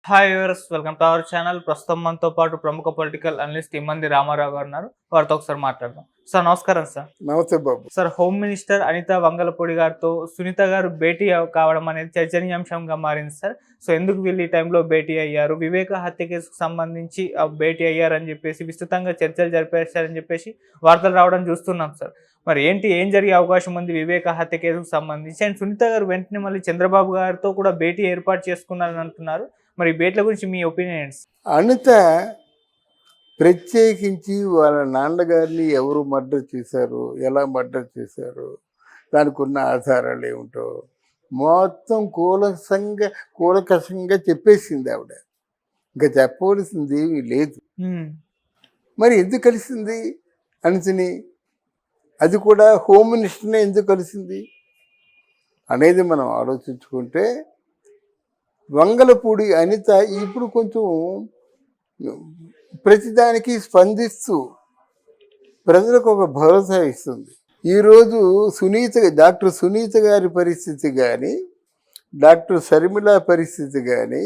Hi viewers, welcome to our channel. ప్రస్తుతం మనతో పాటు ప్రముఖ పొలిటికల్ అనలిస్ట్ ఇమ్మంది రామారావు గారు ఉన్నారు. వారితో ఒకసారి మాట్లాడదాం. సార్ నమస్కారం సార్. నమస్తే బాబు. Sir, home minister Anitha Vangalapudi గారితో సునీత గారు భేటీ కావడం అనేది చర్చనీయాంశంగా మారింది సార్. సో ఎందుకు వీళ్ళు ఈ టైంలో భేటీ అయ్యారు, వివేక హత్య కేసుకు సంబంధించి భేటీ అయ్యారని చెప్పేసి విస్తృతంగా చర్చలు జరిపేశారని చెప్పేసి వార్తలు రావడం చూస్తున్నాం సార్. మరి ఏం జరిగే అవకాశం ఉంది వివేక హత్య కేసుకు సంబంధించి? అండ్ సునీత గారు వెంటనే మళ్ళీ చంద్రబాబు గారితో కూడా భేటీ ఏర్పాటు చేసుకున్నారని అంటున్నారు. మరి భేటీల గురించి మీ ఒపీనియన్స్? అనిత ప్రత్యేకించి వాళ్ళ నాన్నగారిని ఎవరు మర్డర్ చేశారు, ఎలా మర్డర్ చేశారు, దానికి ఉన్న ఆధారాలు ఏమిటో మొత్తం కూలకషంగా చెప్పేసింది ఆవిడ. ఇంకా చెప్పవలసింది ఏమీ లేదు. మరి ఎందుకు కలిసింది అనితని? అది కూడా హోమ్ మినిస్టర్నే ఎందుకు కలిసింది అనేది మనం ఆలోచించుకుంటే, వంగలపూడి అనిత ఇప్పుడు కొంచెం ప్రతిదానికి స్పందిస్తూ ప్రజలకు ఒక భరోసా ఇస్తుంది. ఈరోజు డాక్టర్ సునీత గారి పరిస్థితి కానీ, డాక్టర్ షర్మిల పరిస్థితి కానీ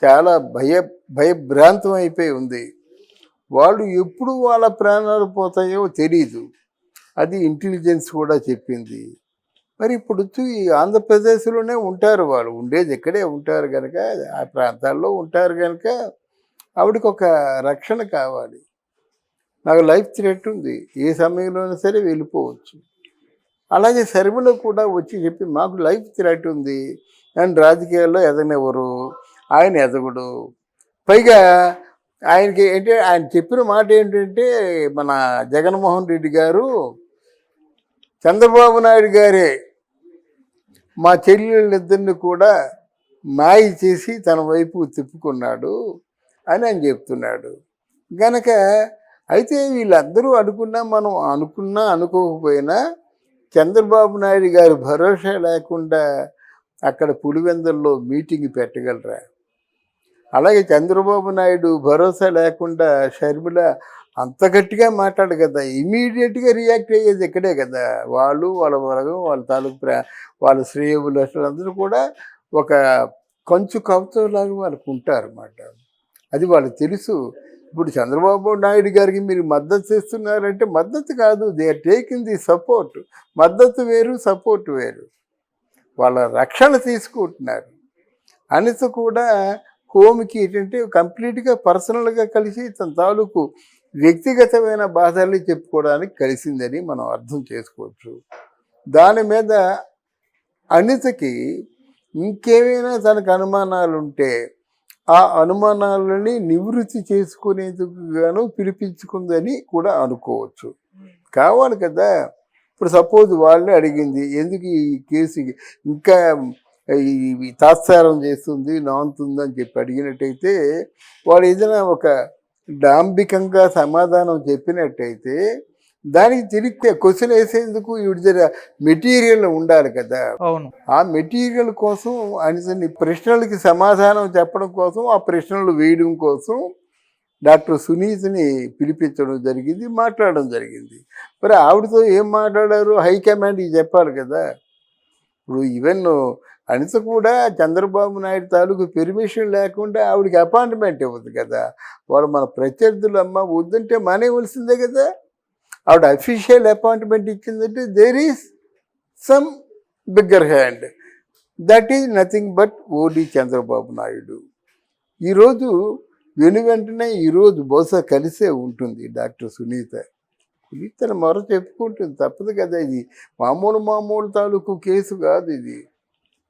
చాలా భయభ్రాంతం అయిపోయి ఉంది. వాళ్ళు ఎప్పుడు వాళ్ళ ప్రాణాలు పోతాయో తెలీదు. అది ఇంటెలిజెన్స్ కూడా చెప్పింది. మరి ఇప్పుడు ఈ ఆంధ్రప్రదేశ్లోనే ఉంటారు, వాళ్ళు ఉండేది ఇక్కడే ఉంటారు కనుక, ఆ ప్రాంతాల్లో ఉంటారు కనుక ఆవిడకి ఒక రక్షణ కావాలి. నాకు లైఫ్ థ్రెట్ ఉంది, ఏ సమయంలోనైనా సరే వెళ్ళిపోవచ్చు. అలాగే శర్మిల కూడా వచ్చి చెప్పి మాకు లైఫ్ థ్రెట్ ఉంది, అండ్ రాజకీయాల్లో ఎదగనివ్వరు, ఆయన ఎదగడు. పైగా ఆయనకి ఆయన చెప్పిన మాట ఏంటంటే, మన జగన్మోహన్ రెడ్డి గారు చంద్రబాబు నాయుడు గారే మా చెల్లెళ్ళిద్దరిని కూడా మాయ చేసి తన వైపు తిప్పుకున్నాడు అని ఆయన చెప్తున్నాడు. కనుక అయితే వీళ్ళందరూ మనం అనుకోకపోయినా చంద్రబాబు నాయుడు గారు భరోసా లేకుండా అక్కడ పులివెందుల్లో మీటింగ్ పెట్టగలరా? అలాగే చంద్రబాబు నాయుడు భరోసా లేకుండా షర్మిల అంత గట్టిగా మాట్లాడు కదా, ఇమీడియట్గా రియాక్ట్ అయ్యేది ఇక్కడే కదా. వాళ్ళు వాళ్ళ వర్గం వాళ్ళ తాలూకు వాళ్ళ శ్రేయబులు అందరూ కూడా ఒక కంచు కవచంలాగా వాళ్ళకు ఉంటారు అన్నమాట. అది వాళ్ళకి తెలుసు. ఇప్పుడు చంద్రబాబు నాయుడు గారికి మీరు మద్దతు చేస్తున్నారంటే మద్దతు కాదు, they are taking the support. మద్దతు వేరు, సపోర్ట్ వేరు. వాళ్ళ రక్షణ తీసుకుంటున్నారు. అనిత కూడా హోమ్కి ఏంటంటే కంప్లీట్గా పర్సనల్గా కలిసి తన తాలూకు వ్యక్తిగతమైన బాధల్ని చెప్పుకోవడానికి కలిసిందని మనం అర్థం చేసుకోవచ్చు. దాని మీద అనితకి ఇంకేమైనా తనకు అనుమానాలు ఉంటే ఆ అనుమానాలని నివృత్తి చేసుకునేందుకు గాను పిలిపించుకుందని కూడా అనుకోవచ్చు. కావాలి కదా. ఇప్పుడు సపోజ్ వాళ్ళే అడిగింది, ఎందుకు ఈ కేసు ఇంకా ఈ తాత్సారం చేస్తుంది, నానుతుందని చెప్పి అడిగినట్టయితే, వాళ్ళు ఏదైనా ఒక డాంబికంగా సమాధానం చెప్పినట్టయితే దానికి తిరిగి క్వశ్చన్ వేసేందుకు ఈవిడ మెటీరియల్ ఉండాలి కదా. అవును. ఆ మెటీరియల్ కోసం అనిసన్ని ప్రశ్నలకి సమాధానం చెప్పడం కోసం, ఆ ప్రశ్నలు వేయడం కోసం డాక్టర్ సునీతని పిలిపించడం జరిగింది, మాట్లాడడం జరిగింది. మరి ఆవిడతో ఏం మాట్లాడారు హైకమాండ్కి చెప్పాలి కదా. ఇప్పుడు ఈవెన్ అనిత కూడా చంద్రబాబు నాయుడు తాలూకు పెర్మిషన్ లేకుండా ఆవిడకి అపాయింట్మెంట్ ఇవ్వదు కదా. వాళ్ళు మన ప్రత్యర్థులు అమ్మ వద్దంటే మానేవలసిందే కదా. ఆవిడ అఫీషియల్ అపాయింట్మెంట్ ఇచ్చిందంటే there is some bigger hand. That is nothing but ఓడి చంద్రబాబు నాయుడు. ఈరోజు వెంటనే ఈరోజు బహుశా కలిసే ఉంటుంది డాక్టర్ సునీత. సునీతను మొర చెప్పుకుంటుంది, తప్పదు కదా. ఇది మామూలు తాలూకు కేసు కాదు, ఇది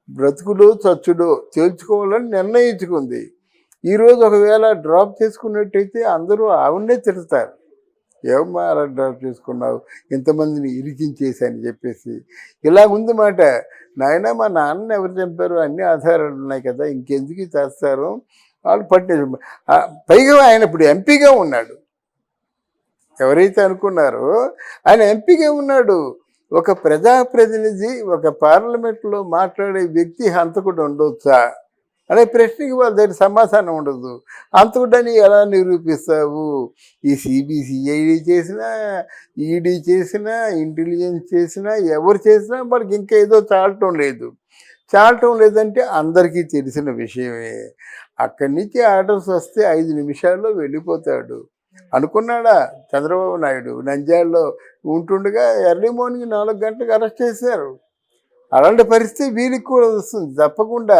బ్రతుకులో చచ్చుడో తేల్చుకోవాలని నిర్ణయించుకుంది. ఈరోజు ఒకవేళ డ్రాప్ చేసుకున్నట్టయితే అందరూ ఆవిడనే తిడతారు, ఏమమ్మా అలా డ్రాప్ చేసుకున్నావు, ఇంతమందిని ఇరికించేసాని చెప్పేసి. ఇలా ఉంది మాట. నాయన మా నాన్నని ఎవరు చంపారు, అన్ని ఆధారాలు ఉన్నాయి కదా, ఇంకెందుకు చేస్తారు వాళ్ళు పైగా ఆయన ఇప్పుడు ఎంపీగా ఉన్నాడు. ఎవరైతే అనుకున్నారో ఆయన ఎంపీగా ఉన్నాడు. ఒక ప్రజాప్రతినిధి ఒక పార్లమెంట్లో మాట్లాడే వ్యక్తి హంతకుడు ఉండొచ్చా అనే ప్రశ్నకి వాళ్ళ దగ్గర సమాధానం ఉండదు. హంతకుడని ఎలా నిరూపిస్తావు? ఈ సిబిసిఐడి చేసినా, ఈడీ చేసినా, ఇంటెలిజెన్స్ చేసినా, ఎవరు చేసినా వాళ్ళకి ఇంకా ఏదో చాలటం లేదు. చాలటం లేదంటే అందరికీ తెలిసిన విషయమే. అక్కడి నుంచి ఆర్డర్స్ వస్తే 5 నిమిషాల్లో వెళ్ళిపోతాడు. అనుకున్నాడా చంద్రబాబు నాయుడు? నంద్యాలలో ఉంటుండగా ఎర్లీ మార్నింగ్ 4 గంటలకు అరెస్ట్ చేశారు. అలాంటి పరిస్థితి వీళ్ళకి కూడా వస్తుంది తప్పకుండా.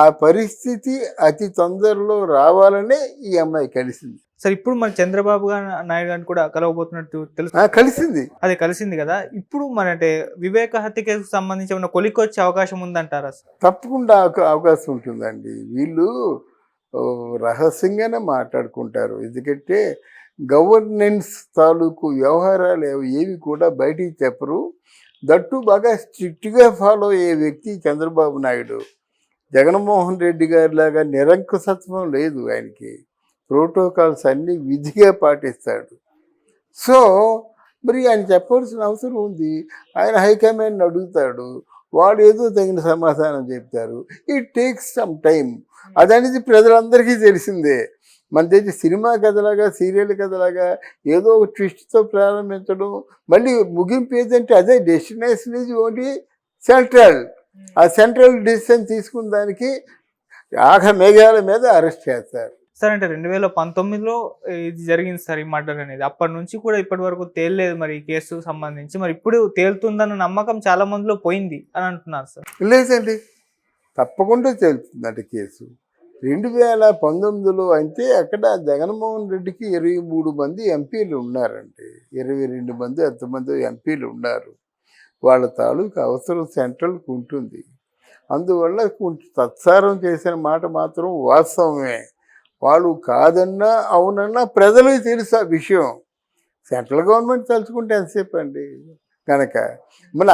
ఆ పరిస్థితి అతి తొందరలో రావాలనే ఈ అమ్మాయి కలిసింది. సార్ ఇప్పుడు మన చంద్రబాబు నాయుడు గారిని కూడా కలవబోతున్నట్టు తెలుసు. కలిసింది. అదే కలిసింది కదా. ఇప్పుడు మన అంటే వివేక హత్య కేసుకు సంబంధించి ఏమైనా కొలిక్కొచ్చే అవకాశం ఉందంటారా సార్? తప్పకుండా అవకాశం ఉంటుందండి. వీళ్ళు రహస్యంగానే మాట్లాడుకుంటారు. ఎందుకంటే గవర్నెన్స్ తాలూకు వ్యవహారాలు ఏవి కూడా బయటికి చెప్పరు. దట్టు బాగా స్ట్రిక్ట్గా ఫాలో అయ్యే వ్యక్తి చంద్రబాబు నాయుడు. జగన్మోహన్ రెడ్డి గారి లాగా నిరంకుశత్వం లేదు ఆయనకి. ప్రోటోకాల్స్ అన్నీ విధిగా పాటిస్తాడు. సో మరి ఆయన చెప్పవలసిన అవసరం ఉంది. ఆయన హైకమాండ్ అడుగుతాడు, వాళ్ళు ఏదో తగిన సమాధానం చెప్తారు. It takes some time. అదనేది ప్రజలందరికీ తెలిసిందే. మన దగ్గర సినిమా కథలాగా, సీరియల్ కథలాగా ఏదో ఒక ట్విస్ట్తో ప్రారంభించడం, మళ్ళీ ముగింపు ఏదంటే అదే డెస్టినేషన్ ఈజ్ ఓన్లీ సెంట్రల్. ఆ సెంట్రల్ డెసిషన్ తీసుకున్న దానికి మేఘాల మీద అరెస్ట్ చేస్తారు. సార్ అంటే 2019లో ఇది జరిగింది సార్ ఈ మర్డర్ అనేది. అప్పటి నుంచి కూడా ఇప్పటి వరకు తేలలేదు మరి ఈ కేసుకు సంబంధించి. మరి ఇప్పుడు తేలుతుందన్న నమ్మకం చాలా మందిలో పోయింది అని అంటున్నారు సార్. లేదండి, తప్పకుండా తేలుతుందండి కేసు. 2019లో అయితే అక్కడ జగన్మోహన్ రెడ్డికి 23 మంది ఎంపీలు ఉన్నారండి. 22 మంది ఎంతమంది ఎంపీలు ఉన్నారు. వాళ్ళ తాలూకు అవసరం సెంట్రల్కి ఉంటుంది. అందువల్ల కొంచెం తత్సారం చేసిన మాట మాత్రం వాస్తవమే. వాళ్ళు కాదన్నా అవునన్నా ప్రజలకు తెలుసు ఆ విషయం. సెంట్రల్ గవర్నమెంట్ తలుచుకుంటే ఎంతసేపు అండి కనుక. మన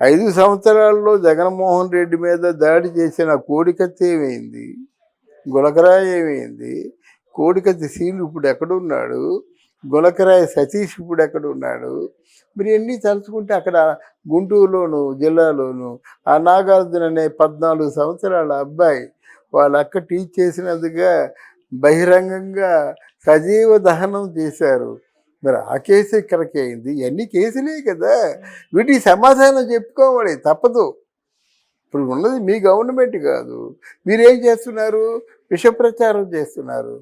5 సంవత్సరాల్లో జగన్మోహన్ రెడ్డి మీద దాడి చేసిన కోడికత్తి ఏమైంది, గులకరాయి ఏమైంది, కోడికత్తి సీలు ఇప్పుడు ఎక్కడున్నాడు, గులకరాయి సతీష్ ఇప్పుడు ఎక్కడున్నాడు. మీరు ఎన్ని తలుచుకుంటే అక్కడ గుంటూరులోను జిల్లాలోను ఆ నాగార్జున అనే 14 సంవత్సరాల అబ్బాయి వాళ్ళ అక్క టీచ్ చేసినందుగా బహిరంగంగా సజీవ దహనం చేశారు. మరి ఆ కేసు ఇక్కడికి అయింది. ఇవన్నీ కేసులే కదా. వీటికి సమాధానం చెప్పుకోవాలి, తప్పదు. ఇప్పుడు ఉన్నది మీ గవర్నమెంట్ కాదు. మీరేం చేస్తున్నారు? విష ప్రచారం చేస్తున్నారు.